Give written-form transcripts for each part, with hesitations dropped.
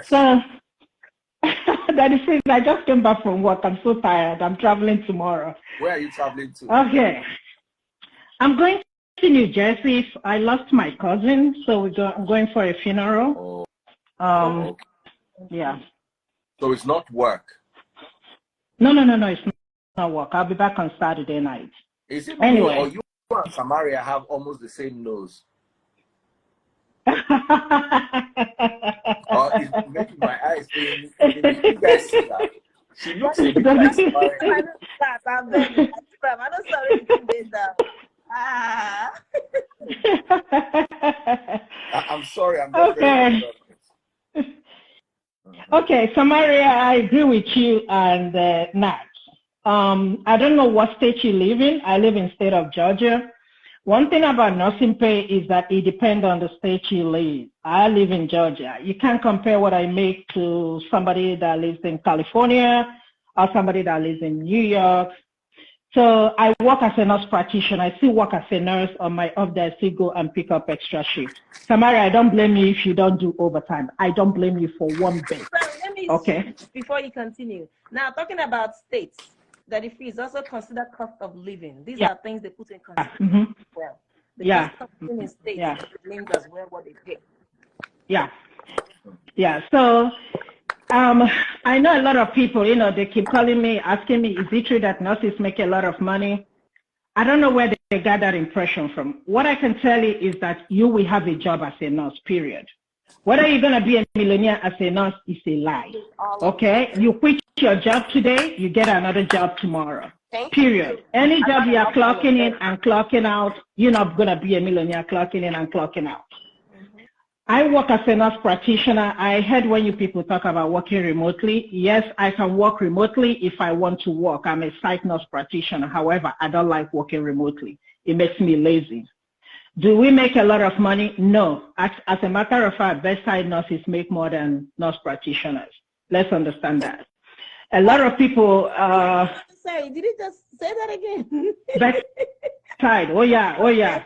Yes. So, that is it. I just came back from work. I'm so tired. I'm traveling tomorrow. Where are you traveling to? Okay. I'm going to New Jersey. I lost my cousin, so I'm going for a funeral. Oh. Okay. Yeah. So it's not work? No. It's not work. I'll be back on Saturday night. Is it anyway? Me or you and Samaria have almost the same nose? It's making my eyes pain. You guys see that? She looks a bit like Samaria. I don't sorry I'm sorry. I'm okay. Okay, Samaria, I agree with you and Nat. I don't know what state you live in. I live in state of Georgia. One thing about nursing pay is that it depends on the state you live. I live in Georgia. You can't compare what I make to somebody that lives in California or somebody that lives in New York. So I work as a nurse practitioner. I still work as a nurse on my off day. I still go and pick up extra shift. Samaria, I don't blame you if you don't do overtime. I don't blame you for one bit. Okay. Before you continue, now talking about states, that if it's also considered cost of living, these are things they put in consideration. Well, the cost of living in states named as well what they pay. Yeah. So I know a lot of people, they keep calling me, asking me, is it true that nurses make a lot of money? I don't know where they got that impression from. What I can tell you is that you will have a job as a nurse, period. Whether you're going to be a millionaire as a nurse is a lie. Okay? You quit your job today, you get another job tomorrow. Period. Any job you are clocking in and clocking out, you're not going to be a millionaire clocking in and clocking out. I work as a nurse practitioner. I heard when you people talk about working remotely. Yes, I can work remotely if I want to work. I'm a site nurse practitioner. However, I don't like working remotely. It makes me lazy. Do we make a lot of money? No. As a matter of fact, bedside nurses make more than nurse practitioners. Let's understand that. A lot of people... Sorry, did you just say that again? Bedside. Oh, yeah.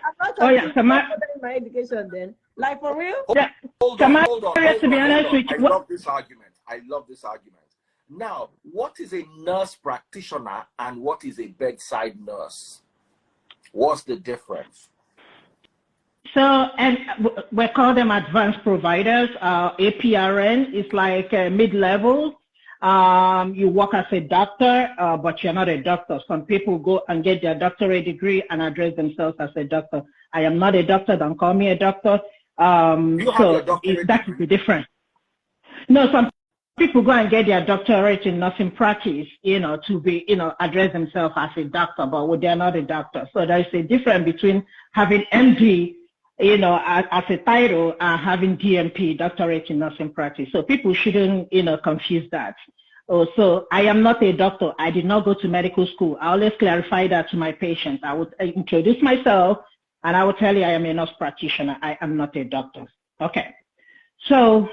My education then. Like for real? Hold on. To be honest with you, I love this argument. Now, what is a nurse practitioner and what is a bedside nurse? What's the difference? So, and we call them advanced providers. APRN is like mid-level. You work as a doctor, but you're not a doctor. Some people go and get their doctorate degree and address themselves as a doctor. I am not a doctor. Don't call me a doctor. So that is the difference. No, some people go and get their doctorate in nursing practice, to be, address themselves as a doctor, but they're not a doctor. So there's a difference between having MD, as a title and having DMP, doctorate in nursing practice. So people shouldn't, confuse that. So I am not a doctor. I did not go to medical school. I always clarify that to my patients. I would introduce myself and I will tell you I am a nurse practitioner. I am not a doctor. Okay. So,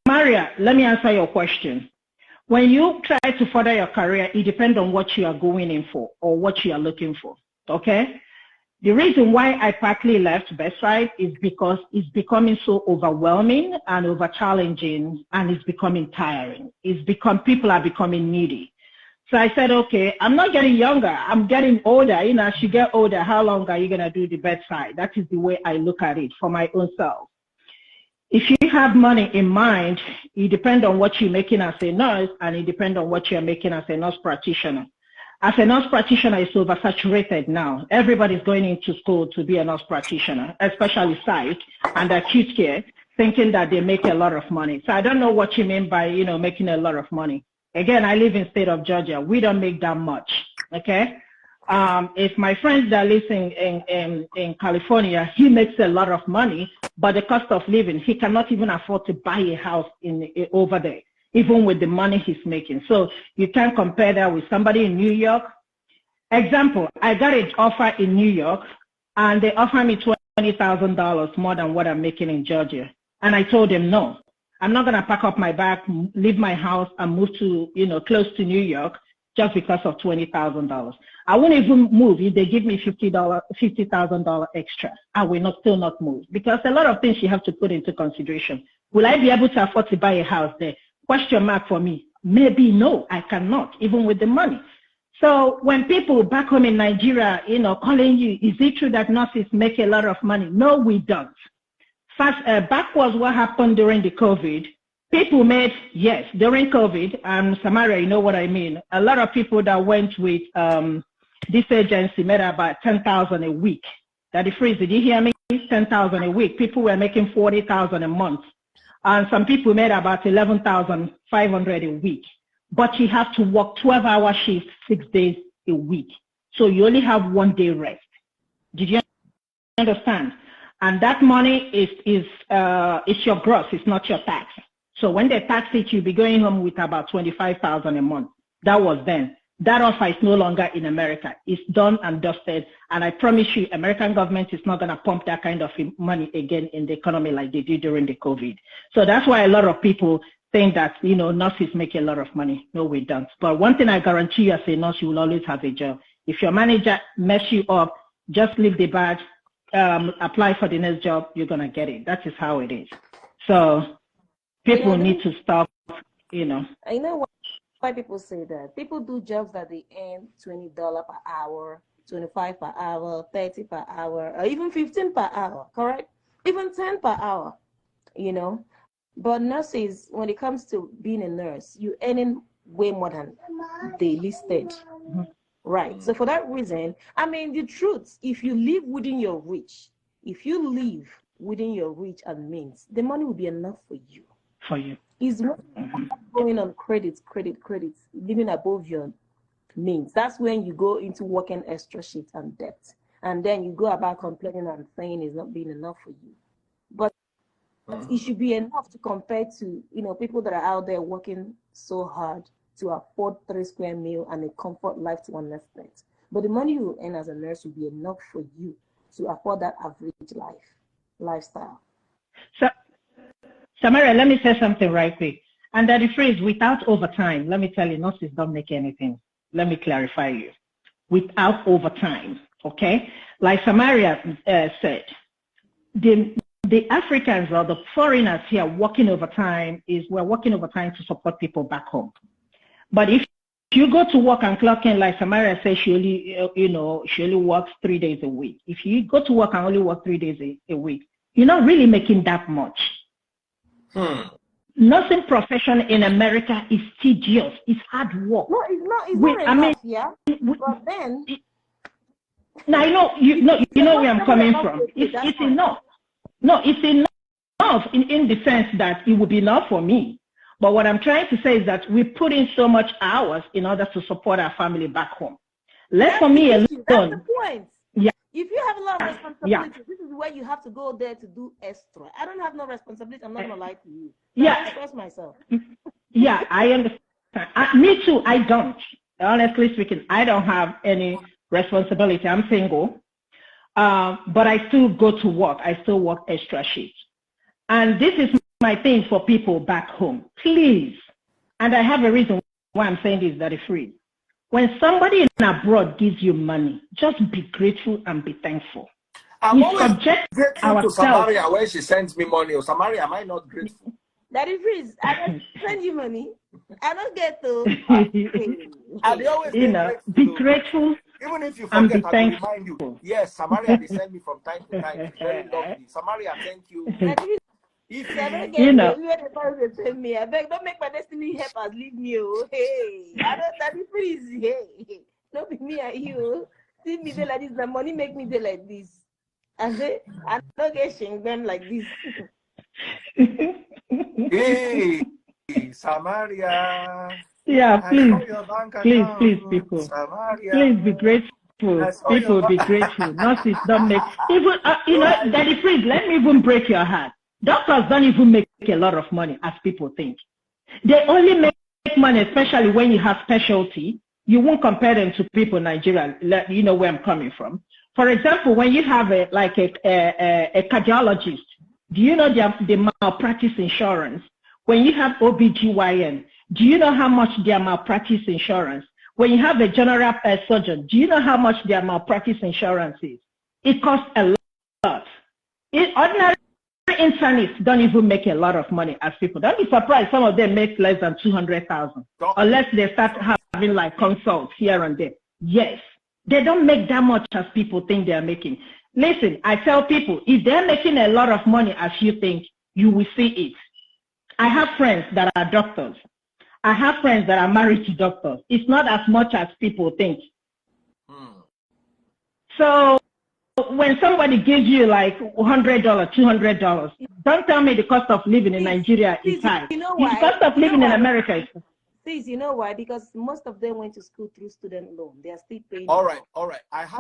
Maria, let me answer your question. When you try to further your career, it depends on what you are going in for or what you are looking for. Okay. The reason why I partly left bedside is because it's becoming so overwhelming and over challenging, and it's becoming tiring. People are becoming needy. So I said, okay, I'm not getting younger. I'm getting older. As you get older, how long are you going to do the bedside? That is the way I look at it for my own self. If you have money in mind, it depends on what you're making as a nurse, and it depends on what you're making as a nurse practitioner. As a nurse practitioner, it's oversaturated now. Everybody's going into school to be a nurse practitioner, especially psych and acute care, thinking that they make a lot of money. So I don't know what you mean by, making a lot of money. Again, I live in state of Georgia. We don't make that much, okay? If my friend that lives in California, he makes a lot of money, but the cost of living, he cannot even afford to buy a house over there, even with the money he's making. So you can't compare that with somebody in New York. Example, I got an offer in New York, and they offered me $20,000 more than what I'm making in Georgia. And I told them, no, I'm not going to pack up my bag, leave my house, and move to, close to New York just because of $20,000. I won't even move if they give me $50,000 extra. I will still not move, because a lot of things you have to put into consideration. Will I be able to afford to buy a house there? Question mark for me. Maybe no, I cannot, even with the money. So when people back home in Nigeria, calling you, is it true that nurses make a lot of money? No, we don't. Backwards, what happened during the COVID, people made, yes, during COVID, Samaria, you know what I mean. A lot of people that went with this agency made about $10,000 a week. Daddy Freeze, did you hear me? $10,000 a week. People were making $40,000 a month. And some people made about $11,500 a week. But you have to work 12-hour shifts 6 days a week. So you only have 1 day rest. Did you understand? And that money is your gross, it's not your tax. So when they tax it, you'll be going home with about $25,000 a month. That was then. That offer is no longer in America. It's done and dusted. And I promise you, American government is not going to pump that kind of money again in the economy like they did during the COVID. So that's why a lot of people think that, nurses make a lot of money. No, we don't. But one thing I guarantee you as a nurse, you will always have a job. If your manager mess you up, just leave the badge, apply for the next job, you're going to get it. That is how it is. So people need to stop, I know why people say that. People do jobs that they earn $20 per hour, $25 per hour, $30 per hour, or even $15 per hour, correct? Even $10 per hour, But nurses, when it comes to being a nurse, you're earning way more than they listed. Mm-hmm. Right. So for that reason, the truth, if you live within your reach, and means, the money will be enough for you. For you. Is not going on credits, living above your means. That's when you go into working extra shifts and debt. And then you go about complaining and saying it's not being enough for you. But it should be enough to compare to, people that are out there working so hard to afford 3 square meals and a comfort life to an extent. But the money you earn as a nurse will be enough for you to afford that average lifestyle. So, Samara, let me say something right quick. And that the phrase, without overtime, let me tell you, nurses don't make anything. Let me clarify you. Without overtime, okay? Like Samaria said, the Africans or the foreigners here working overtime we're working overtime to support people back home. But if you go to work and clock in, like Samaria says, she only works 3 days a week. If you go to work and only work 3 days a week, you're not really making that much. Nursing profession in America is tedious. It's hard work. No, it's not enough, yeah. But then, now you know where I'm coming from. It's enough. No, it's enough in the sense that it would be enough for me. But what I'm trying to say is that we put in so much hours in order to support our family back home. For me alone. That's the point. Yeah. If you have a lot of responsibility, this is where you have to go there to do extra. I don't have no responsibility. I'm not going to lie to you. I express myself. Yeah, I understand. Me too, I don't. Honestly speaking, I don't have any responsibility. I'm single. But I still go to work. I still work extra shifts. And this is my thing for people back home. Please, and I have a reason why I'm saying this, that is free. When somebody in abroad gives you money, just be grateful and be thankful. I'm always grateful to Samaria when she sends me money. Or Samaria, am I not grateful? That is freeze. I don't send you money. I don't get to. Be grateful. Even if you forget, I will remind you. Yes, Samaria, they send me from time to time. It's very lovely. Samaria, thank you. If you don't get they send me, I beg, don't make my destiny helpers leave me. Oh, hey, I don't that is freeze. Hey, don't be me and you. See me there like this. The money make me there like this. I say, I don't get shame them like this. Hey, Samaria. Yeah, please, people. Samaria. Please be grateful. People be grateful. Nurses don't make even Daddy Freeze, let me even break your heart. Doctors don't even make a lot of money as people think. They only make money, especially when you have specialty. You won't compare them to people in Nigeria. You know where I'm coming from. For example, when you have a cardiologist, do you know the malpractice insurance? When you have OBGYN, do you know how much their malpractice insurance? When you have a general surgeon, do you know how much their malpractice insurance is? It costs a lot. Ordinary internists don't even make a lot of money as people. Don't be surprised some of them make less than 200,000 unless they start having like consults here and there. Yes, they don't make that much as people think they're making. Listen, I tell people, if they're making a lot of money as you think, you will see it. I have friends that are doctors. I have friends that are married to doctors. It's not as much as people think. So when somebody gives you like $100, $200, don't tell me the cost of living in Nigeria is high. You know why? The cost of living in America is high. Please, you know why? Because most of them went to school through student loan. They are still paying. All right.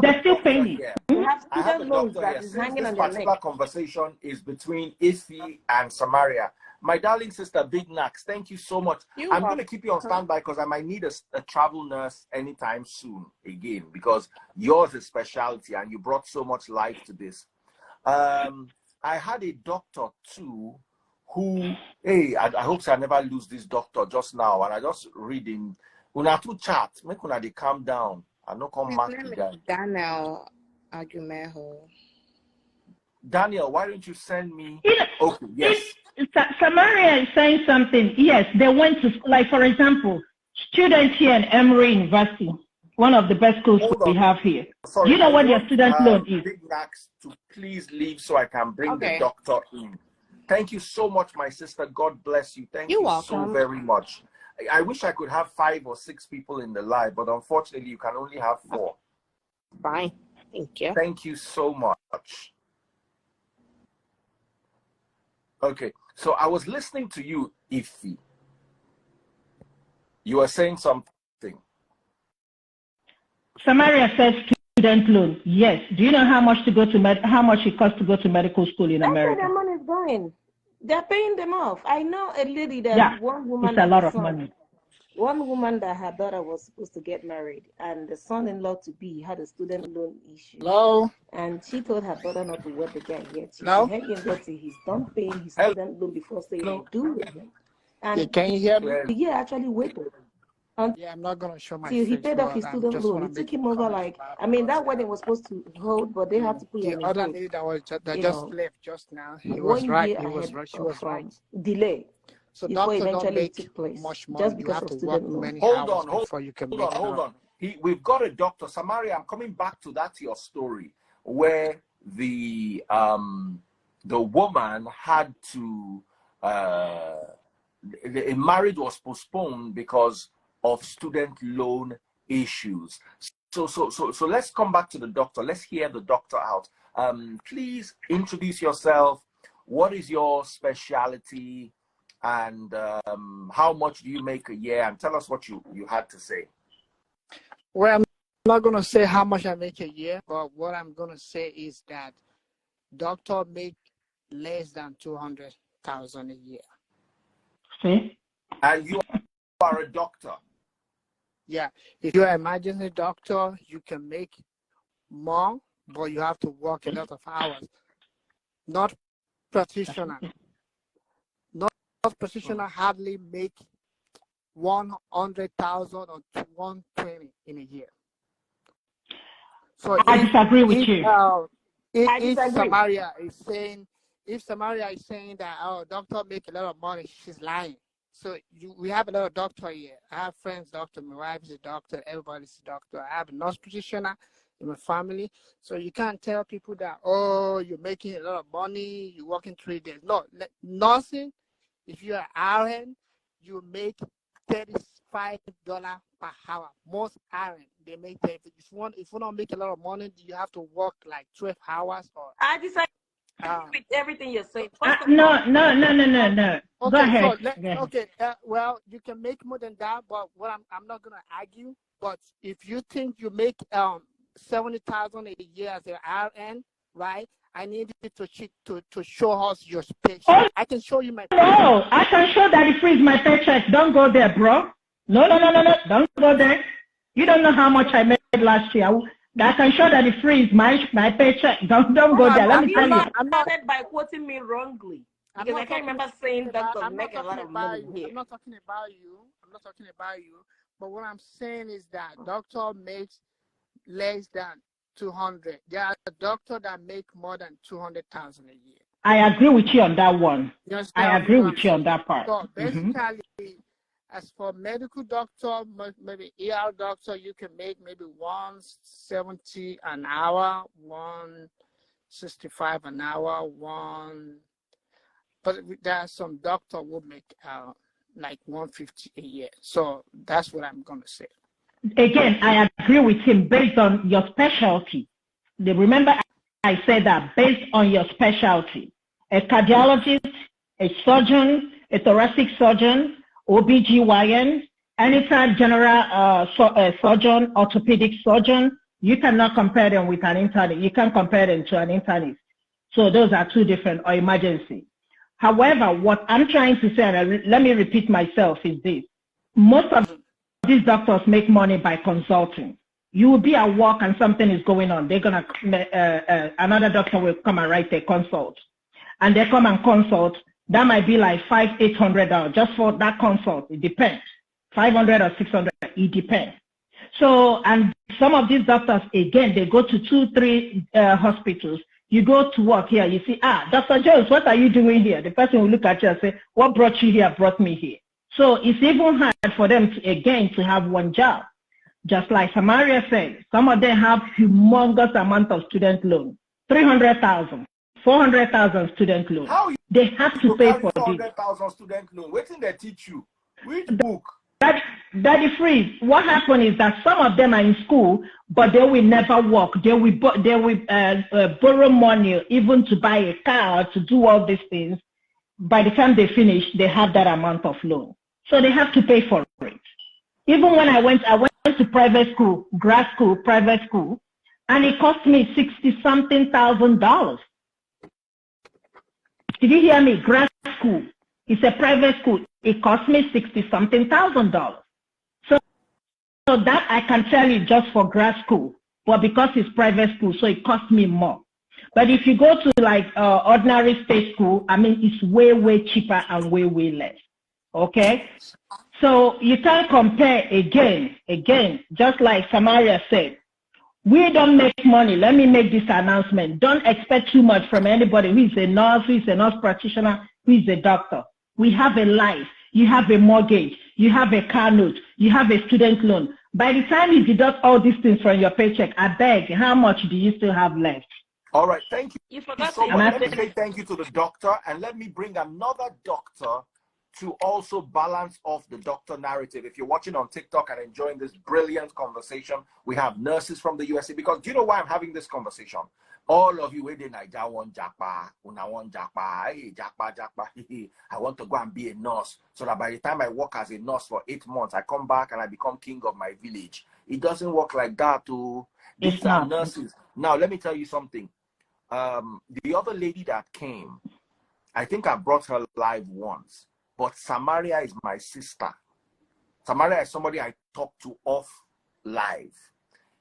They're still paying. They have student loans that is hanging on their neck. This particular conversation is between Ife and Samaria. My darling sister, Big Nax, thank you so much. I'm going to keep you on standby because I might need a travel nurse anytime soon again, because yours is specialty and you brought so much life to this. I had a doctor too who, hey, I hope I never lose this doctor just now. And I just reading, una two chat, make una they calm down. I no come back to that. Daniel Agumeho. Daniel, why don't you send me? Okay, yes. Samaria is saying something. Yes, they went to, like, for example, students here in Emory University, one of the best schools we have here. Sorry, do you know what their student loan is? Big Max to please leave so I can bring the doctor in. Thank you so much, my sister. God bless you. Thank you so very much. I wish I could have 5 or 6 people in the live, but unfortunately, you can only have 4. Fine. Thank you. Thank you so much. Okay, so I was listening to you, Ife. You were saying something. Samaria says student loan. Yes. Do you know how much to go to how much it costs to go to medical school in America? That's where their money is going. They're paying them off. I know a lady that one woman. It's a lot of money. One woman that her daughter was supposed to get married, and the son-in-law to be had a student loan issue. Hello. And she told her daughter not to wed the guy yet. She No. said, him till he's done paying his student loan before saying they do with him. And Can you hear me? the year actually waited. Yeah, I'm not gonna show my Till he face, paid off his student loan. It took him over like, I mean, that wedding was supposed to hold, but they had to put the him other in lady that you just know, left just now. He was right. He was ahead right. She was of, right. delay. So before doctors don't eventually it make took place, much just money. You because have of to student work loan. many Hold hours on, before you can make hold on. We've got a doctor. Samaria, I'm coming back to that, your story, where the woman had to, the marriage was postponed because of student loan issues. So let's come back to the doctor. Let's hear the doctor out. Please introduce yourself. What is your specialty? And how much do you make a year? And tell us what you had to say. Well, I'm not going to say how much I make a year, but what I'm going to say is that doctor make less than 200,000 a year. See? And you are a doctor. Yeah, if you're an emergency doctor, you can make more, but you have to work a lot of hours. Not practitioner. Not practitioner hardly make 100,000 or 120 in a year. So I disagree with you. If Samaria is saying that doctor make a lot of money, she's lying. So we have a lot of doctor here. I have friends, doctor. My wife is a doctor. Everybody's a doctor. I have a nurse practitioner in my family. So you can't tell people that, you're making a lot of money, you're working 3 days. No, nursing, if you're an RN, you make $35 per hour. Most RN, they make $30. If you don't make a lot of money, you have to work like 12 hours. I decided with everything you're saying. No. Okay, Go ahead. Well, you can make more than that, but I'm not gonna argue. But if you think you make 70,000 a year as an RN, right? I need you to show us your paycheck. I can show you my paycheck. No, I can show that it frees my paycheck. Don't go there, bro. No. Don't go there. You don't know how much I made last year. I can show that it frees my paycheck. Don't go there. Let me tell you. I'm not by quoting me wrongly. Because I can't remember saying that make a lot of money here. I'm not talking about you. But what I'm saying is that doctor makes less than 200. There are doctors that make more than 200,000 a year. I agree with you on that one. I agree with you on saying? that part. So basically, as for medical doctor, maybe ER doctor, you can make maybe 170 an hour, 165 an hour, but there are some doctor who make like 150 a year. So that's what I'm gonna say. Again, I agree with him based on your specialty. Remember, I said that based on your specialty. A cardiologist, a surgeon, a thoracic surgeon, OBGYN, anytime general surgeon, orthopedic surgeon, you cannot compare them with an internist. You can't compare them to an internist. So those are two different, or emergency. However, what I'm trying to say, and let me repeat myself, is this. Most of these doctors make money by consulting. You will be at work and something is going on. They're gonna another doctor will come and write a consult, and they come and consult. That might be like $500-800 just for that consult. It depends, 500 or 600. It depends. So, and some of these doctors, again, they go to 2-3 hospitals. You go to work here, you see, Dr. Jones, what are you doing here? The person will look at you and say, what brought you here brought me here. So it's even hard for them to, again, to have one job. Just like Samaria said, some of them have humongous amount of student loan, 300,000, 400,000 student loan. How they have to pay for 400,000 student loan? What did they teach you? Which book? Daddy Freeze, what happened is that some of them are in school, but they will never work. They will borrow money even to buy a car, to do all these things. By the time they finish, they have that amount of loan. So they have to pay for it. Even when I went to private school, grad school, private school, and it cost me $60-something thousand. Did you hear me? Grad school. It's a private school. It cost me $60-something thousand. So that I can tell you just for grad school, but because it's private school, so it costs me more. But if you go to like ordinary state school, I mean, it's way, way cheaper and way, way less. Okay? So you can't compare again, just like Samaria said. We don't make money. Let me make this announcement. Don't expect too much from anybody who is a nurse, who is a nurse practitioner, who is a doctor. We have a life. You have a mortgage. You have a car note. You have a student loan. By the time you deduct all these things from your paycheck, I beg, how much do you still have left? All right, thank you. You forgot so much. Let me say thank you to the doctor, and let me bring another doctor to also balance off the doctor narrative. If you're watching on TikTok and enjoying this brilliant conversation, we have nurses from the USA, because do you know why I'm having this conversation? All of you, where they Nigeria want Japa, una want Japa, hey, Japa, I want to go and be a nurse, so that by the time I work as a nurse for 8 months, I come back and I become king of my village. It doesn't work like that. These are nurses. Now, let me tell you something. The other lady that came, I think I brought her live once. But Samaria is my sister. Samaria is somebody I talk to off live.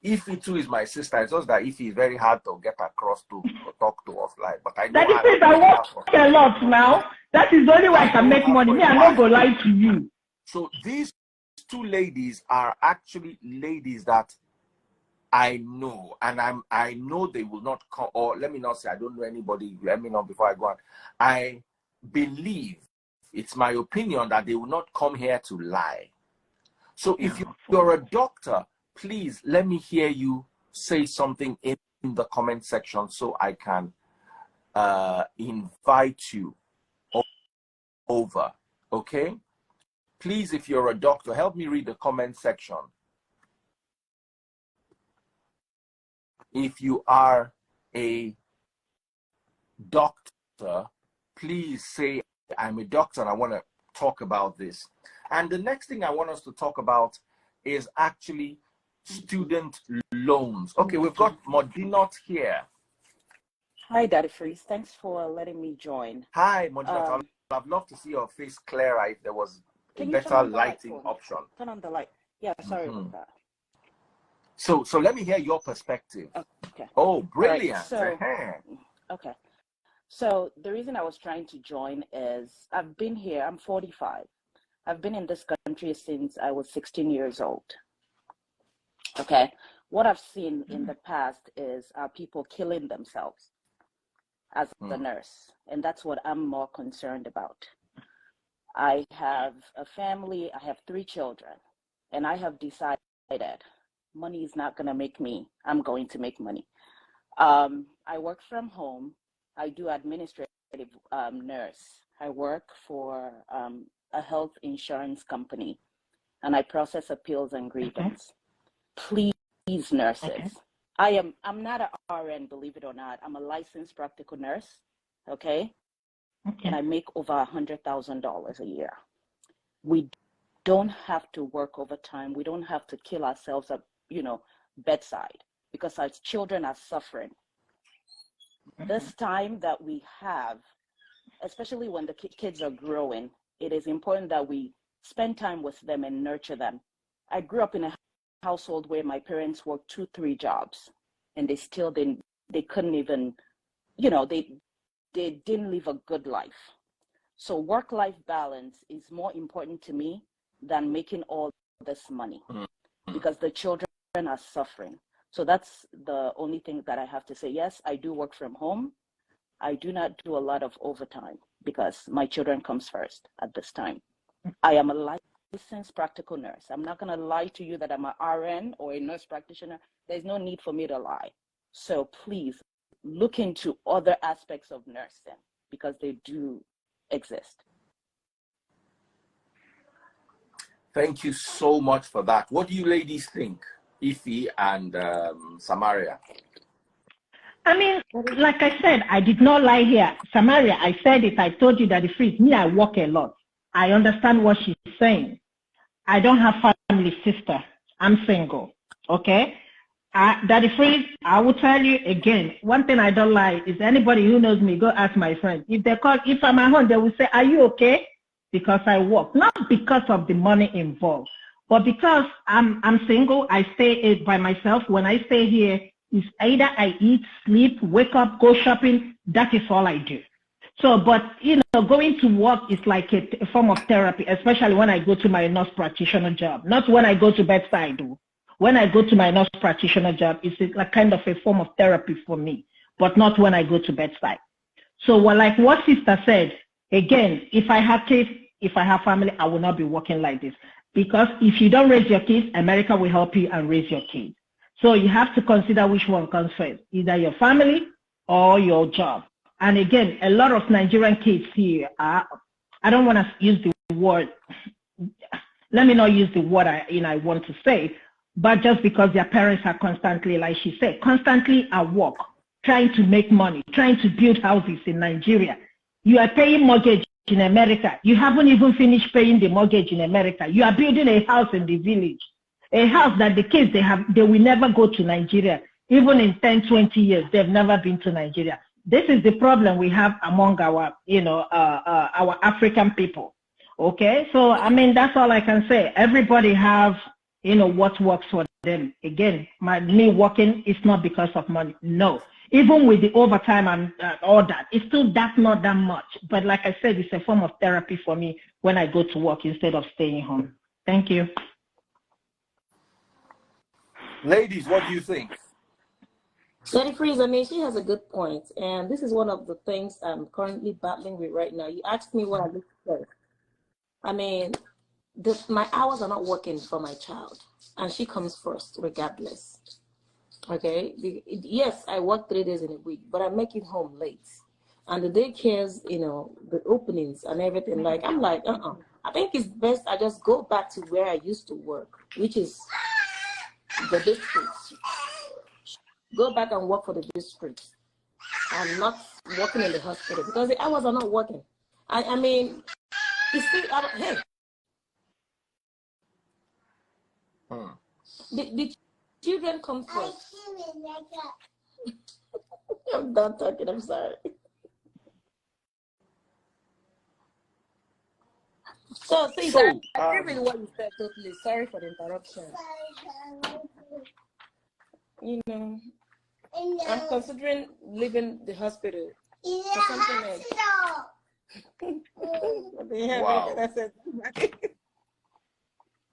Ify too is my sister. It's just that Ify is very hard to get across to or talk to off live. But I know I work a lot now. That is the only way I can make money. Me, I'm not going to lie to you. So these two ladies are actually ladies that I know, and I know they will not come. Or let me not say I don't know anybody. Let me know before I go on. I believe. It's my opinion that they will not come here to lie. So if you're a doctor, please let me hear you say something in the comment section so I can invite you over. Okay? Please, if you're a doctor, help me read the comment section. If you are a doctor, please say, I'm a doctor and I want to talk about this. And the next thing I want us to talk about is actually student loans. Okay, we've got Modinot here. Hi, Daddy Freeze. Thanks for letting me join. Hi, Modinot. I'd love to see your face clearer if there was a better lighting option. Turn on the light. Yeah, sorry about that. So let me hear your perspective. Okay. Oh, brilliant. Right, okay. So the reason I was trying to join is I've been here, I'm 45. I've been in this country since I was 16 years old. Okay. What I've seen in the past is people killing themselves as a nurse. And that's what I'm more concerned about. I have a family, I have 3 children, and I have decided money is not going to make me, I'm going to make money. I work from home. I do administrative nurse. I work for a health insurance company, and I process appeals and grievance. Please, nurses. I'm not an RN, believe it or not. I'm a licensed practical nurse, okay? And I make over $100,000 a year. We don't have to work overtime. We don't have to kill ourselves at, bedside, because our children are suffering. This time that we have, especially when the kids are growing, it is important that we spend time with them and nurture them. I grew up in a household where my parents worked 2-3 jobs, and they still didn't, they couldn't even, they didn't live a good life. So work-life balance is more important to me than making all this money, because the children are suffering. So that's the only thing that I have to say. Yes, I do work from home. I do not do a lot of overtime because my children comes first at this time. I am a licensed practical nurse. I'm not going to lie to you that I'm an RN or a nurse practitioner. There's no need for me to lie. So please look into other aspects of nursing, because they do exist. Thank you so much for that. What do you ladies think, Ify and Samaria? I mean, like I said, I did not lie here. Samaria, I said it. I told you that the freeze. Me, I work a lot. I understand what she's saying. I don't have family, sister. I'm single. Okay? Daddy Freeze, I will tell you again, one thing I don't like is anybody who knows me, go ask my friends. If I'm at home, they will say, are you okay? Because I work. Not because of the money involved, but because I'm single, I stay by myself. When I stay here, it's either I eat, sleep, wake up, go shopping. That is all I do. So, but, going to work is like a form of therapy, especially when I go to my nurse practitioner job. Not when I go to bedside. When I go to my nurse practitioner job, it's like kind of a form of therapy for me, but not when I go to bedside. So, like what sister said, again, if I have kids, if I have family, I will not be working like this. Because if you don't raise your kids, America will help you and raise your kids. So you have to consider which one comes first, either your family or your job. And again, a lot of Nigerian kids here are, I don't want to use the word, let me not use the word I want to say, but just because their parents are constantly, like she said, constantly at work, trying to make money, trying to build houses in Nigeria. You are paying mortgage in America. You haven't even finished paying the mortgage in America. You are building a house in the village, a house that the kids, they will never go to Nigeria. Even in 10, 20 years, they've never been to Nigeria. This is the problem we have among our, our African people. Okay, so I mean, that's all I can say. Everybody have, what works for them. Again, me working is not because of money. No, even with the overtime and all that, it's still not that much. But like I said, it's a form of therapy for me when I go to work instead of staying home. Thank you. Ladies, what do you think? Daddy Freeze, I mean, she has a good point. And this is one of the things I'm currently battling with right now. You asked me what I look for. I mean, my hours are not working for my child, and she comes first regardless. Okay, yes, I work 3 days in a week, but I make it home late, and the daycares, the openings and everything. Like I'm like, I think it's best I just go back to where I used to work, which is the district. Go back and work for the district, and not working in the hospital because the hours are not working. I mean, it's still hey. The children come first. I'm done talking, I'm sorry. So, see, I agree with what you said totally. Sorry for the interruption. I'm considering leaving the hospital for something else. Wow.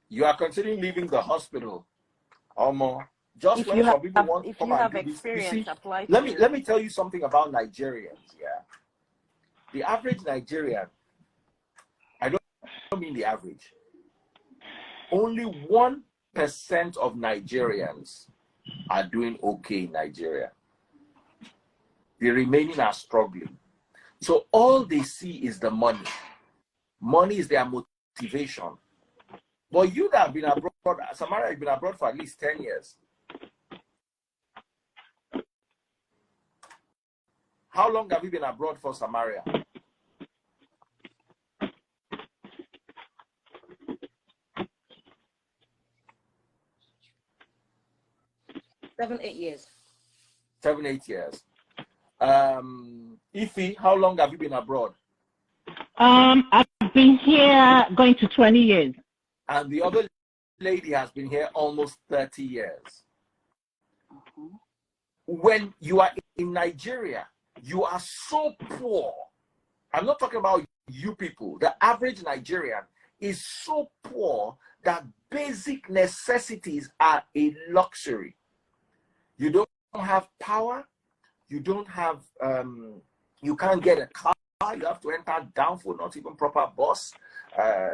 You are considering leaving the hospital, or more. Just If when you some have, people want to if come you and have do this. You experience, see, apply to let me tell you something about Nigerians. Yeah, the average Nigerian. I don't mean the average. Only 1% of Nigerians are doing okay in Nigeria. The remaining are struggling. So all they see is the money. Money is their motivation. But you that have been abroad, Samaria has been abroad for at least 10 years. How long have you been abroad for, Samaria? 7, 8 years. 7, 8 years. Ify, how long have you been abroad? I've been here going to 20 years. And the other lady has been here almost 30 years. When you are in Nigeria, you are so poor. I'm not talking about you people. The average Nigerian is so poor that basic necessities are a luxury. You don't have power. You don't have, you can't get a car. You have to enter downfall, not even proper bus.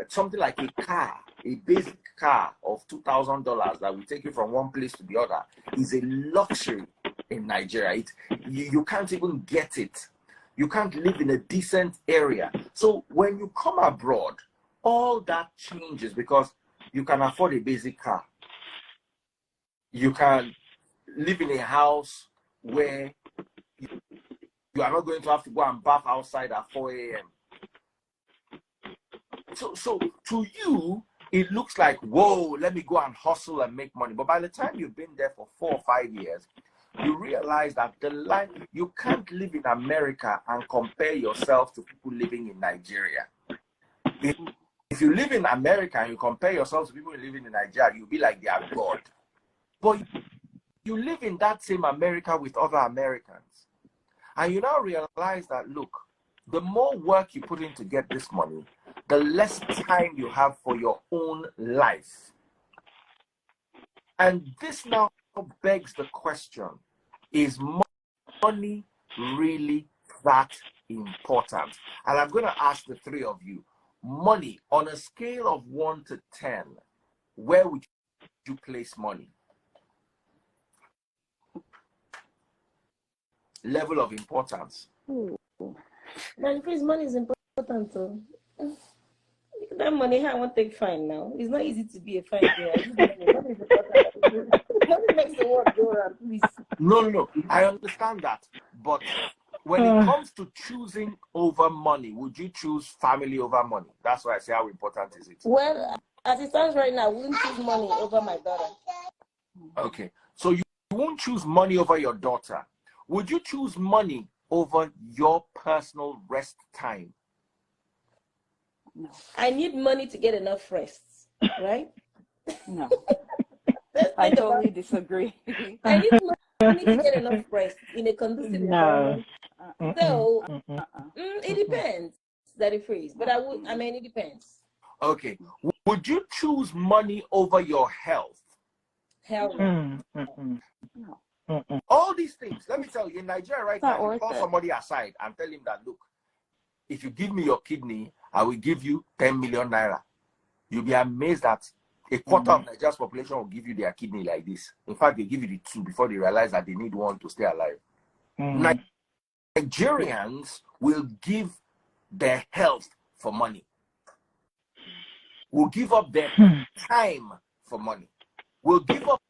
Something like a car, a basic car of $2,000 that will take you from one place to the other is a luxury in Nigeria. You can't even get it. You can't live in a decent area. So when you come abroad, all that changes because you can afford a basic car. You can live in a house where you are not going to have to go and bath outside at 4 a.m. So to you, it looks like, whoa, let me go and hustle and make money. But by the time you've been there for 4 or 5 years, you realize that the life, you can't live in America and compare yourself to people living in Nigeria. If you live in America and you compare yourself to people living in Nigeria, you'll be like they are God. But you live in that same America with other Americans. And you now realize that, look, the more work you put in to get this money, the less time you have for your own life. And this now begs the question, is money really that important? And I'm going to ask the three of you, money, on a scale of 1 to 10, where would you place money? Level of importance. Man, please, money is important too. That money, I won't take fine now. It's not easy to be a fine girl. Money is important. Money makes the world go around, please. No. I understand that. But when it comes to choosing over money, would you choose family over money? That's why I say, how important is it? Well, as it stands right now, I wouldn't choose money over my daughter. Okay. So you won't choose money over your daughter. Would you choose money over your personal rest time? No. I need money to get enough rest, right? No. I totally disagree. I need money to get enough rest in a conducive environment. So it depends. That is phrase, but it depends. Okay. Would you choose money over your health? Hell no. All these things, let me tell you, in Nigeria right now, you call somebody aside and tell him that, look, if you give me your kidney, I will give you 10 million naira. You'll be amazed that a quarter of Nigeria's population will give you their kidney like this. In fact, they give you the 2 before they realize that they need 1 to stay alive. Nigerians will give their health for money. Will give up their time for money. Will give up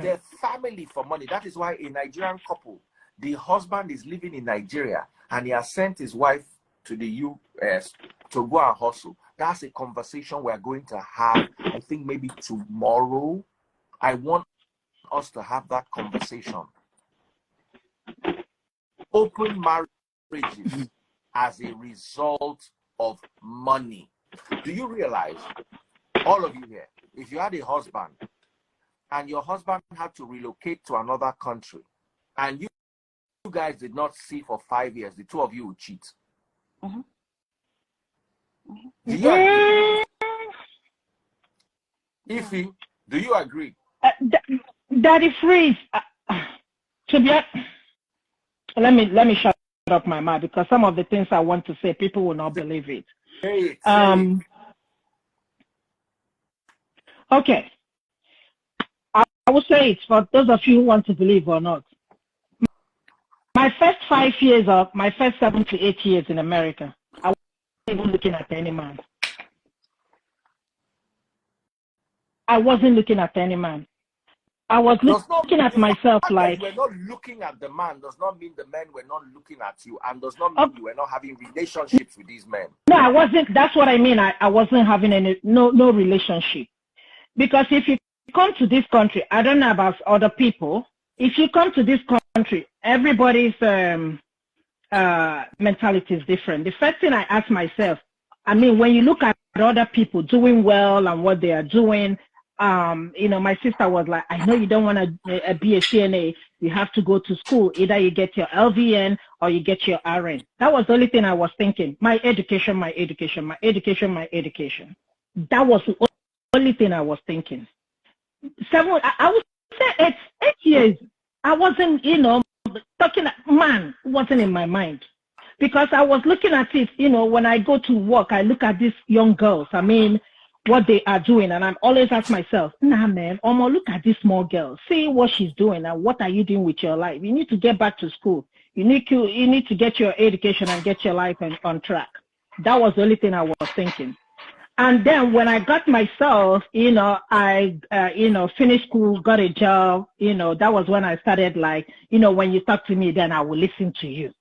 their family for money. That is why a Nigerian couple, the husband is living in Nigeria and he has sent his wife to the US to go and hustle. That's a conversation we're going to have, I think maybe tomorrow. I want us to have that conversation. Open marriages as a result of money. Do you realize, all of you here, if you had a husband and your husband had to relocate to another country and you guys did not see for 5 years, the two of you would cheat? Do you agree? Ify, do you agree? Daddy Freeze, to be let me shut up my mouth, because some of the things I want to say, people will not believe it. Say it. Okay. I will say it for those of you who want to believe or not. My first 5 years of my first 7 to 8 years in America, I wasn't even looking at any man. I wasn't looking at any man. I was looking at myself like... You were not looking at the man does not mean the men were not looking at you, and does not mean you were not having relationships with these men. No, I wasn't. That's what I mean. I wasn't having no relationship. Because if you come to this country, I don't know about other people, if you come to this country, everybody's mentality is different. The first thing I ask myself, I mean, when you look at other people doing well and what they are doing, my sister was like, I know you don't want to be a CNA. You have to go to school. Either you get your LVN or you get your RN. That was the only thing I was thinking. My education, my education, my education, my education. That was the only thing I was thinking. I would say 8 years. I wasn't, talking, man, wasn't in my mind. Because I was looking at it, when I go to work, I look at these young girls. I mean, what they are doing, and I'm always ask myself, nah, man, Omo, look at this small girl. See what she's doing, and what are you doing with your life? You need to get back to school. You need to get your education and get your life on track. That was the only thing I was thinking. And then when I got myself, I finished school, got a job. That was when I started like, when you talk to me, then I will listen to you.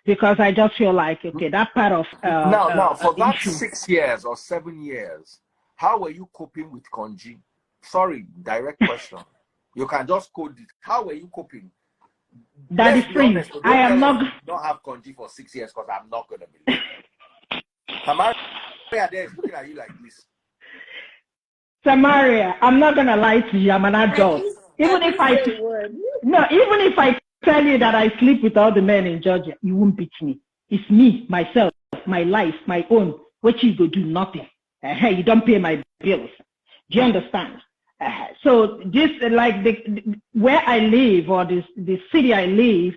Because I just feel like, okay, that part of now for that issue. 6 years or 7 years, how were you coping with Konji? Sorry, direct question. You can just code it. How were you coping? That is free. I am not. Don't have Konji for 6 years, because I'm not gonna believe it. Samaria there is looking at you like this. Samaria, I'm not gonna lie to you. I'm an adult. Even if I tell you that I sleep with all the men in Georgia, you won't beat me. It's me, myself, my life, my own. What you go do? Nothing. Hey, you don't pay my bills. Do you understand? So this, like where I live, or the city I live,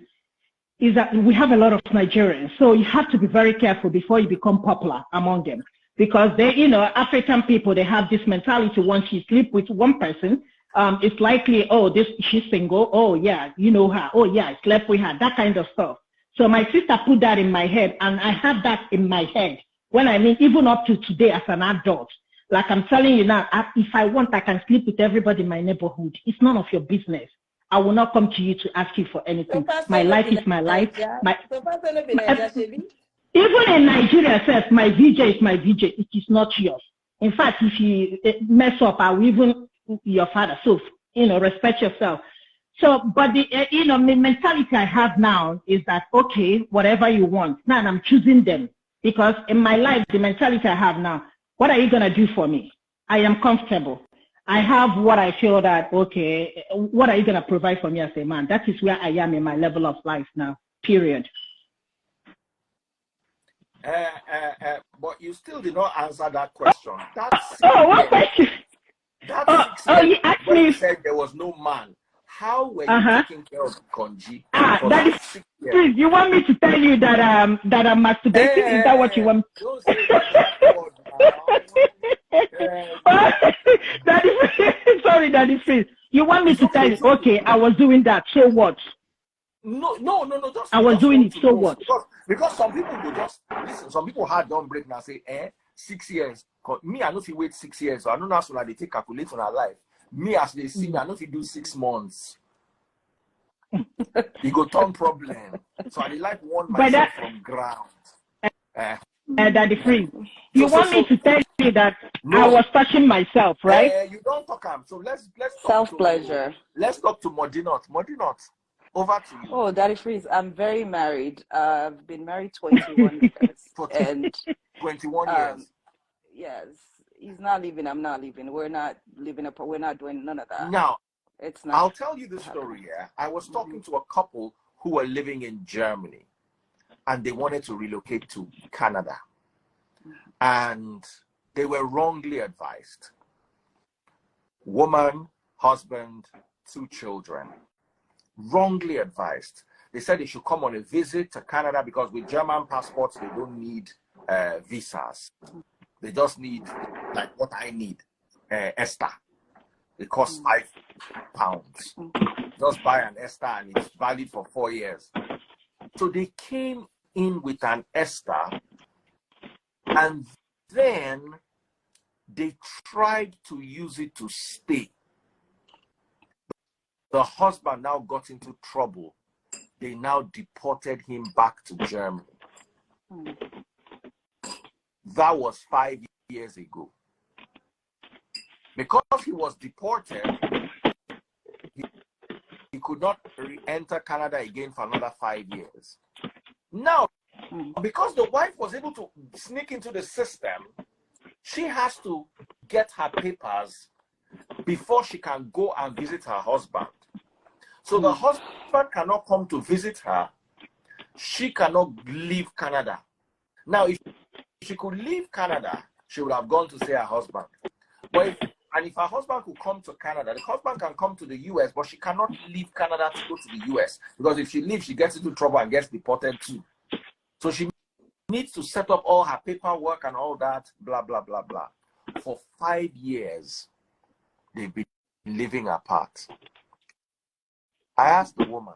is that we have a lot of Nigerians. So you have to be very careful before you become popular among them. Because they, African people, they have this mentality. Once you sleep with one person, it's likely, she's single. Oh yeah, you know her. Oh yeah, I slept with her. That kind of stuff. So my sister put that in my head, and I have that in my head. When I mean, even up to today as an adult, like I'm telling you now, if I want, I can sleep with everybody in my neighborhood. It's none of your business. I will not come to you to ask you for anything. My life is my life. Even in Nigeria, my VJ is my VJ. It is not yours. In fact, if you mess up, I will even your father. So, respect yourself. So, but the mentality I have now is that, okay, whatever you want. Now I'm choosing them. Because in my life, the mentality I have now, what are you going to do for me? I am comfortable. I have what I feel that, okay, what are you going to provide for me as a man? That is where I am in my level of life now, period. But you still did not answer that question. What question? You asked me. You said there was no man. How were you taking care of Konji? That is, please, you want me to tell you that I'm masturbating? Is that what you want? Don't say that. Sorry, Daddy, please. You want me to tell you, okay, I was doing that, so what? No. I was doing it, so what? Because some people will just listen. Some people had done break now. Say, 6 years. Me, I know if you wait 6 years, so I don't know how they take calculate on our life. Me, as they see me, I know if you do 6 months. You go turn problem. So I like one myself from ground. Daddy Free. You want me to tell you that I was touching myself, right? You don't talk. So let's self-pleasure. Let's talk to Modinot. Modinot, over to you. Oh, Daddy Freeze, I'm very married. I've been married 21 years. And 21 years. Yes. He's not leaving. I'm not leaving. We're not living up. We're not doing none of that. Now, it's not. I'll tell you the story. Yeah, I was talking to a couple who were living in Germany, and they wanted to relocate to Canada, and they were wrongly advised. woman, husband, 2 children. Wrongly advised. They said they should come on a visit to Canada because with German passports, they don't need visas. They just need, like what I need, ESTA. It costs £5. Just buy an ESTA and it's valid for 4 years. So they came in with an ESTA and then they tried to use it to stay. The husband now got into trouble. They now deported him back to Germany. That was 5 years ago. Because he was deported, he could not re-enter Canada again for another 5 years. Now, because the wife was able to sneak into the system, she has to get her papers before she can go and visit her husband. So the husband cannot come to visit her. She cannot leave Canada. Now, if she could leave Canada, she would have gone to see her husband. But if her husband could come to Canada, the husband can come to the US, but she cannot leave Canada to go to the US. Because if she leaves, she gets into trouble and gets deported too. So she needs to set up all her paperwork and all that, blah, blah, blah, blah. For 5 years, they've been living apart. I asked the woman,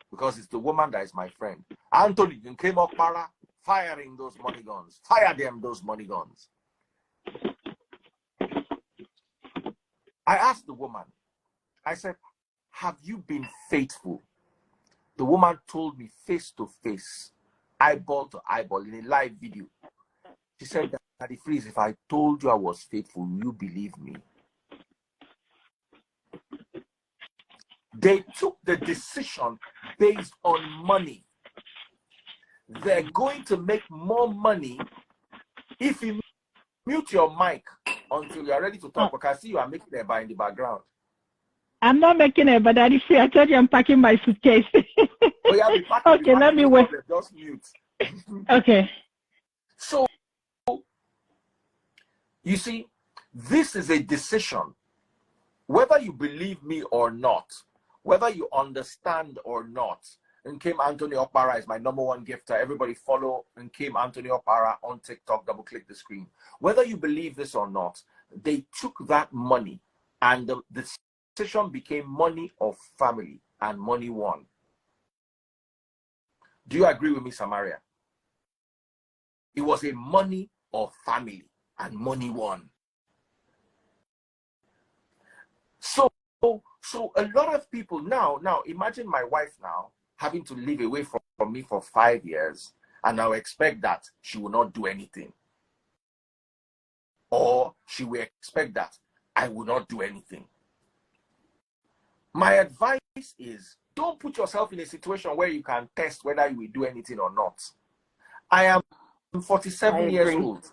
because it's the woman that is my friend, Anthony, you came up para firing those money guns. Fire them, those money guns. I asked the woman, I said, have you been faithful? The woman told me face to face, eyeball to eyeball, in a live video. She said, Daddy Freeze, if I told you I was faithful, will you believe me? They took the decision based on money. They're going to make more money if you mute your mic until you're ready to talk. Because I see you are making a bar in the background. I'm not making it, but Daddy Free, I told you I'm packing my suitcase. Oh, yeah, okay, let me wait. Just mute. Okay. So, you see, this is a decision. Whether you believe me or not, whether you understand or not, Nkem Anthony Opara is my #1 gifter. Everybody follow Nkem Anthony Opara on TikTok. Double click the screen. Whether you believe this or not, they took that money and the decision became money of family and money won. Do you agree with me, Samaria? It was a money of family and money won. So a lot of people now imagine my wife now having to live away from me for 5 years, and I expect that she will not do anything. Or she will expect that I will not do anything. My advice is, don't put yourself in a situation where you can test whether you will do anything or not. I am 47 years old.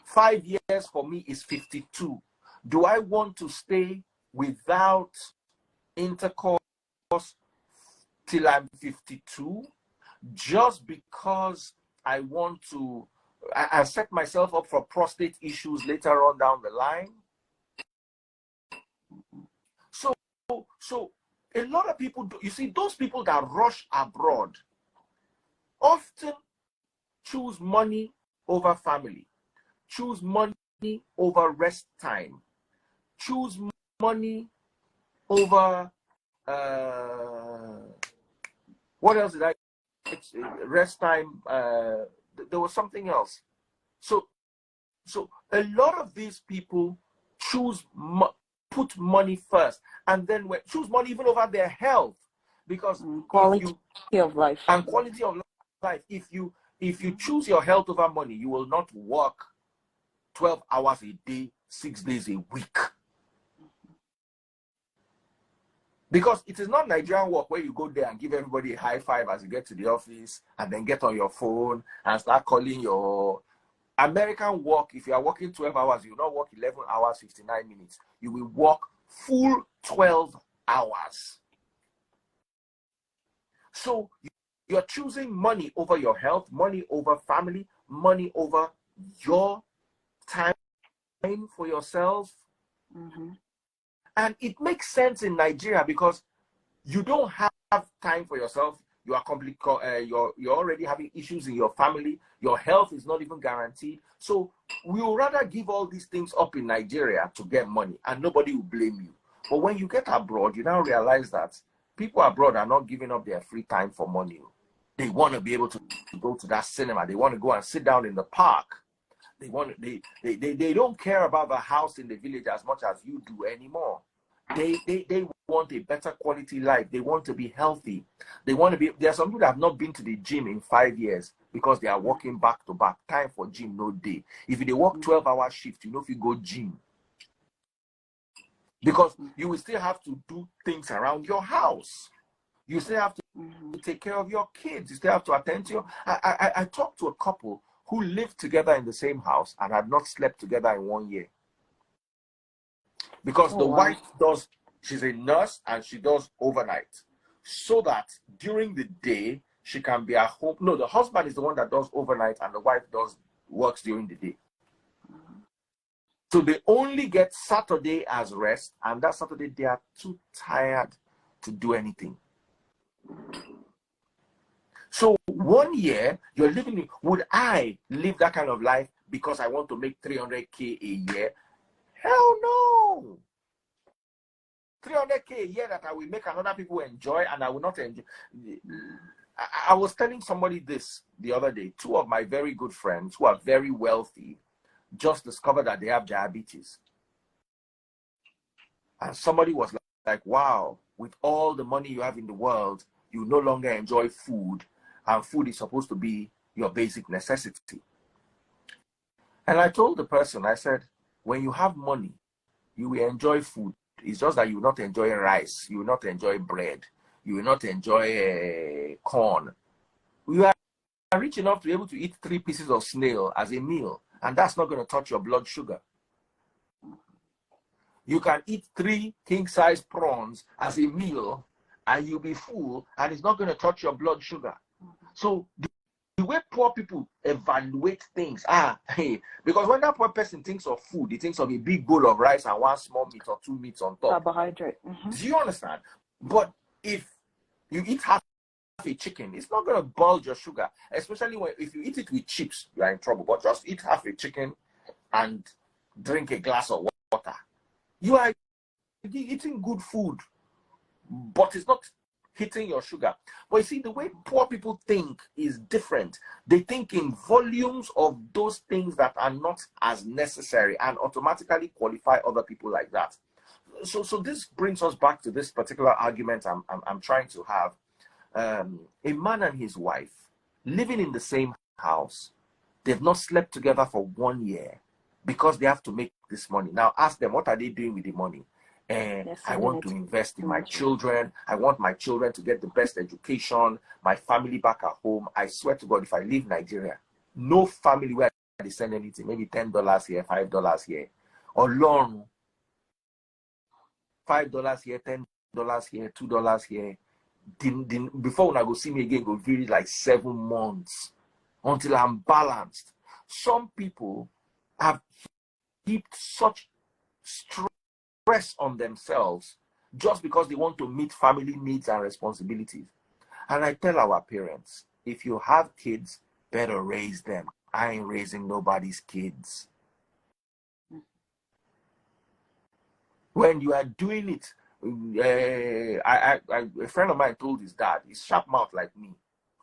5 years for me is 52. Do I want to stay without intercourse till I'm 52 just because I want to I set myself up for prostate issues later on down the line? So a lot of people you see, those people that rush abroad often choose money over family, choose money over rest time, choose money over what else did I rest time, there was something else. So a lot of these people put money first, and then choose money even over their health, because quality of life and quality of life. If you choose your health over money, you will not work 12 hours a day, 6 days a week. Because it is not Nigerian work where you go there and give everybody a high five as you get to the office and then get on your phone and start calling your American work. If you are working 12 hours, you will not work 11 hours, 59 minutes. You will work full 12 hours. So you're choosing money over your health, money over family, money over your time for yourself. And it makes sense in Nigeria because you don't have time for yourself. You are you're already having issues in your family. Your health is not even guaranteed. So we would rather give all these things up in Nigeria to get money, and nobody will blame you. But when you get abroad, you now realize that people abroad are not giving up their free time for money. They want to be able to go to that cinema. They want to go and sit down in the park. They don't care about the house in the village as much as you do anymore. They want a better quality life. They want to be healthy. They want to be. There are some people that have not been to the gym in 5 years because they are working back to back. Time for gym, no day. If they work 12-hour shift, you know, if you go gym, because you will still have to do things around your house. You still have to take care of your kids. You still have to attend to your. I talked to a couple who lived together in the same house and had not slept together in 1 year. Because the wife does, she's a nurse and she does overnight. So that during the day, she can be at home. No, the husband is the one that does overnight and the wife works during the day. So they only get Saturday as rest, and that Saturday they are too tired to do anything. So 1 year, you're living, would I live that kind of life because I want to make 300K a year? Hell no. 300K a year that I will make and other people enjoy and I will not enjoy. I was telling somebody this the other day. 2 of my very good friends who are very wealthy just discovered that they have diabetes. And somebody was like, wow, with all the money you have in the world, you no longer enjoy food, and food is supposed to be your basic necessity. And I told the person, I said, when you have money, you will enjoy food. It's just that you will not enjoy rice, you will not enjoy bread, you will not enjoy corn. You are rich enough to be able to eat 3 pieces of snail as a meal, and that's not going to touch your blood sugar. You can eat 3 king-size prawns as a meal, and you'll be full, and it's not going to touch your blood sugar. So the way poor people evaluate things, because when that poor person thinks of food, he thinks of a big bowl of rice and 1 small meat or 2 meats on top. Carbohydrate. Do you understand? But if you eat half a chicken, it's not going to bulge your sugar, especially if you eat it with chips, you are in trouble. But just eat half a chicken and drink a glass of water. You are eating good food, but it's not hitting your sugar. But you see, the way poor people think is different. They think in volumes of those things that are not as necessary and automatically qualify other people like that. So this brings us back to this particular argument I'm trying to have. A man and his wife living in the same house, they've not slept together for 1 year because they have to make this money. Now ask them, what are they doing with the money? I want to invest in my children. I want my children to get the best education, my family back at home. I swear to God, if I leave Nigeria, no family where they send anything, maybe $10 here, $5 here. Or loan, $5 here, $10 here, $2 here. Before when I go see me again, go really like 7 months until I'm balanced. Some people have heaped such stress on themselves just because they want to meet family needs and responsibilities. And I tell our parents, if you have kids, better raise them. I ain't raising nobody's kids. When you are doing it, a friend of mine told his dad, he's sharp mouth like me.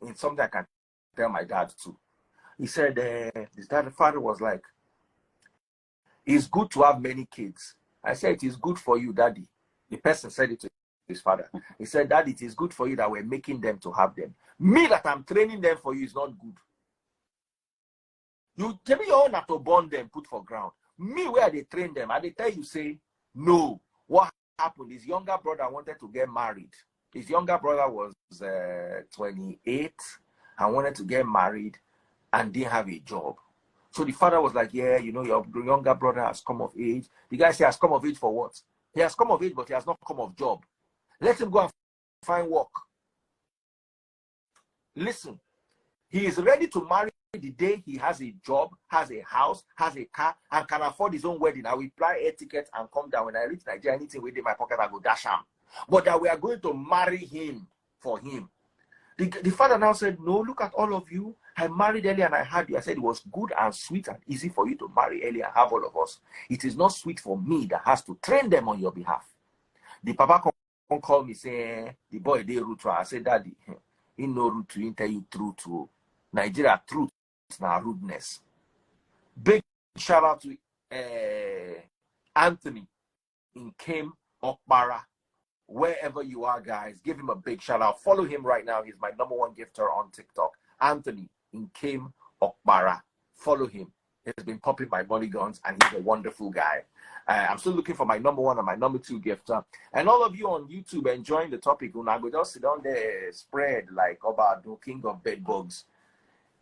It's something I can tell my dad too. He said, his father was like, it's good to have many kids. I said, it is good for you, daddy. The person said it to his father. He said, daddy, it is good for you that we're making them to have them. Me that I'm training them for you is not good. You tell me your own to born them, put for ground. Me where they train them, and they tell you, say, no. What happened? His younger brother wanted to get married. His younger brother was 28 and wanted to get married and didn't have a job. So the father was like, yeah, you know, your younger brother has come of age. The guy said, has come of age for what? He has come of age, but he has not come of job. Let him go and find work. Listen, he is ready to marry the day he has a job, has a house, has a car, and can afford his own wedding. I will buy a ticket and come down. When I reach Nigeria, anything within my pocket, I go dash him. But that we are going to marry him for him. The father now said, no, look at all of you. I married early and I had you. I said it was good and sweet and easy for you to marry early and have all of us. It is not sweet for me that has to train them on your behalf. The papa come call me, say, the boy, they root. I said, Daddy, he no root to tell you truth. Nigeria truth is now rudeness. Big shout out to Anthony in Kim Okbara. Wherever you are, guys, give him a big shout out. Follow him right now. He's my #1 gifter on TikTok. Anthony in Kim Okbara. Follow him. He's been popping my money guns and he's a wonderful guy. I'm still looking for my #1 and my #2 gifter. And all of you on YouTube enjoying the topic, I go just sit down there, spread like about the king of bed bugs.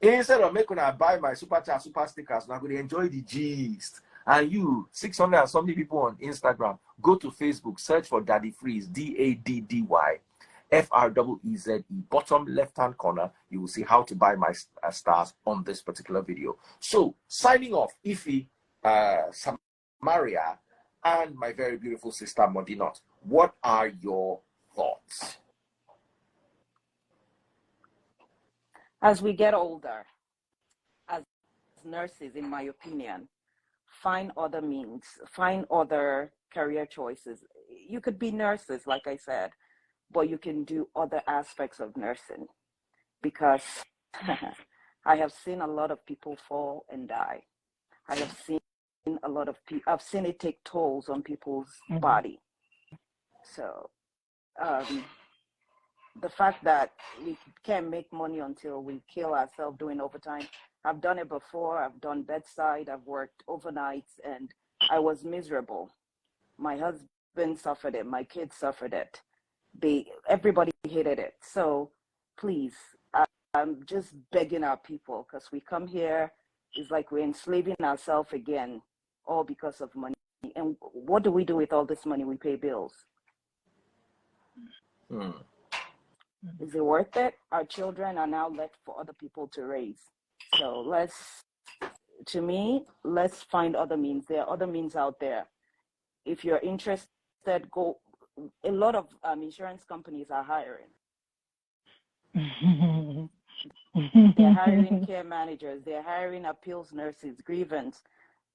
Instead of making I buy my super chat, super stickers, I'm going to enjoy the gist. And you, 600 and something people on Instagram, go to Facebook, search for Daddy Freeze, DADDY FREEZE. Bottom left-hand corner, you will see how to buy my stars on this particular video. So, signing off, Ify, Samaria, and my very beautiful sister, Modinot. What are your thoughts? As we get older, as nurses, in my opinion, find other means, find other career choices. You could be nurses, like I said, but you can do other aspects of nursing, because I have seen a lot of people fall and die. I have seen a lot of people, I've seen it take tolls on people's body. So the fact that we can't make money until we kill ourselves doing overtime, I've done it before. I've done bedside, I've worked overnights, and I was miserable. My husband suffered it, my kids suffered it. Everybody hated it. So please, I'm just begging our people, because we come here, it's like we're enslaving ourselves again, all because of money. And what do we do with all this money? We pay bills. Is it worth it? Our children are now left for other people to raise. So let's find other means. There are other means out there. If you're interested, go. A lot of insurance companies are hiring. They're hiring care managers. They're hiring appeals nurses, grievance.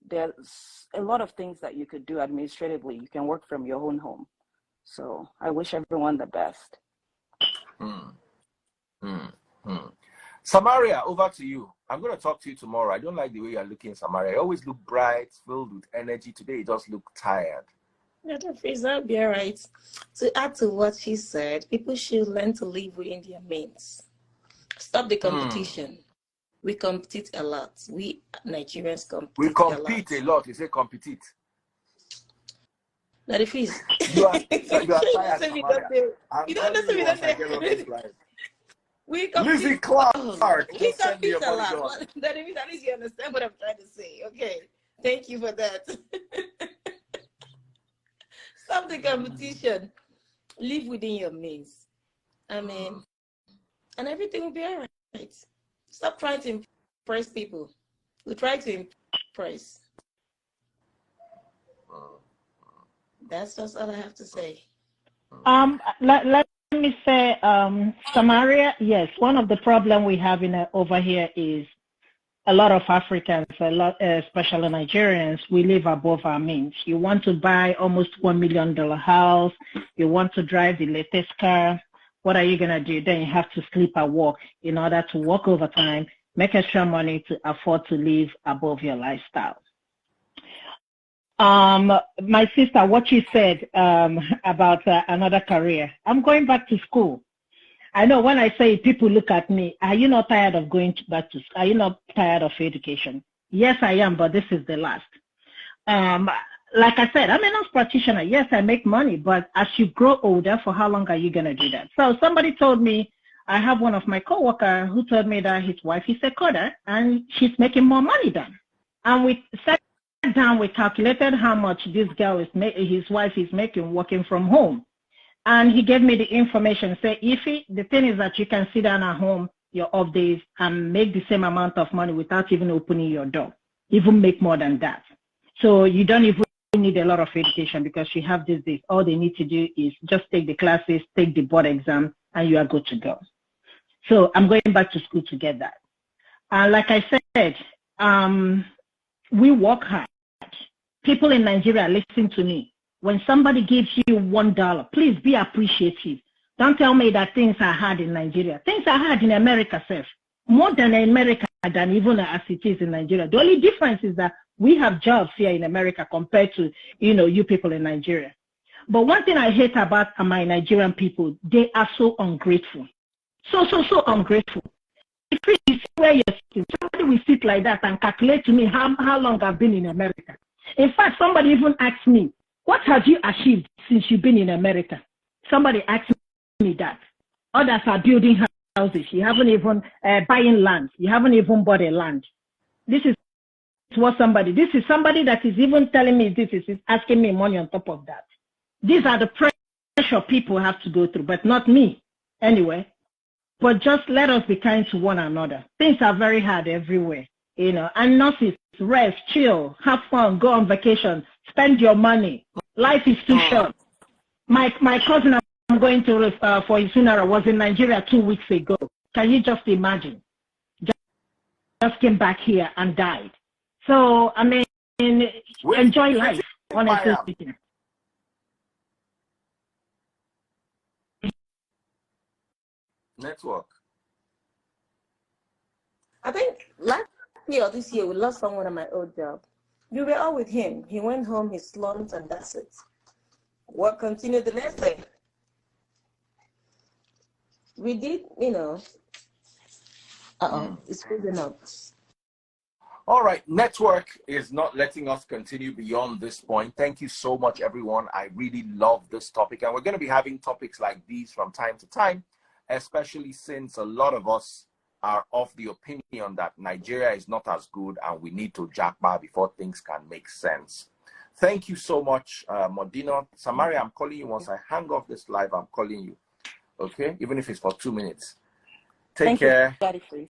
There's a lot of things that you could do administratively. You can work from your own home. So I wish everyone the best. Samaria, over to you. I'm going to talk to you tomorrow. I don't like the way you're looking, Samaria. You always look bright, filled with energy. Today, you just look tired. Dr. Freeze, that'll be all right. To add to what she said, people should learn to live within their means. Stop the competition. We compete a lot. We Nigerians compete a lot. We compete a lot. You say compete. Dr. Freeze. You are tired, Samaria. You don't listen to me. We compete. Lizzie Clark. We compete a lot. That means you understand what I'm trying to say. Okay. Thank you for that. Stop the competition. Live within your means. I mean, and everything will be all right. Stop trying to impress people. We try to impress. That's just all I have to say. Let me say, Samaria, yes, one of the problems we have over here is a lot of Africans, especially Nigerians, we live above our means. You want to buy almost $1 million house. You want to drive the latest car. What are you going to do? Then you have to sleep at work in order to work overtime, make extra money to afford to live above your lifestyle. My sister, what you said about another career, I'm going back to school. I know when I say people look at me, are you not tired of going back to school? Are you not tired of education? Yes, I am, but this is the last. Like I said, I'm a nurse practitioner. Yes, I make money, but as you grow older, for how long are you going to do that? So somebody told me, I have one of my coworkers who told me that his wife is a coder and she's making more money than. And we sat down, we calculated how much this girl his wife is making working from home. And he gave me the information, say, Ify, the thing is that you can sit down at home your off days and make the same amount of money without even opening your door, even make more than that. So you don't even need a lot of education because you have this. All they need to do is just take the classes, take the board exam, and you are good to go. So I'm going back to school to get that. Like I said, we work hard. People in Nigeria, listen to me. When somebody gives you $1, please be appreciative. Don't tell me that things are hard in Nigeria. Things are hard in America, Seth. More than in America than even as it is in Nigeria. The only difference is that we have jobs here in America compared to, you people in Nigeria. But one thing I hate about my Nigerian people, they are so ungrateful. So ungrateful. If you see where you're sitting, somebody will sit like that and calculate to me how long I've been in America. In fact, somebody even asked me, what have you achieved since you've been in America? Somebody asked me that. Others are building houses. You haven't even buying land. You haven't even bought a land. This is somebody that is even telling me this is asking me money on top of that. These are the pressure people have to go through, but not me. Anyway, but just let us be kind to one another. Things are very hard everywhere, and nurses, rest, chill, have fun, go on vacation, spend your money. Life is too short. My cousin I'm going to for his funeral was in Nigeria 2 weeks ago. Can you just imagine? Just came back here and died. So, I mean, enjoy life, honestly speaking. Network. I think last year or this year, we lost someone at my old job. We were all with him. He went home, he slumped, and that's it. Work continued the next day. We did, it's freezing up. All right, network is not letting us continue beyond this point. Thank you so much, everyone. I really love this topic, and we're going to be having topics like these from time to time, especially since a lot of us are of the opinion that Nigeria is not as good and we need to Japa before things can make sense. Thank you so much, Modena. Samaria, I'm calling you once I hang off this live. I'm calling you, okay? Even if it's for 2 minutes. Take care. Thank you.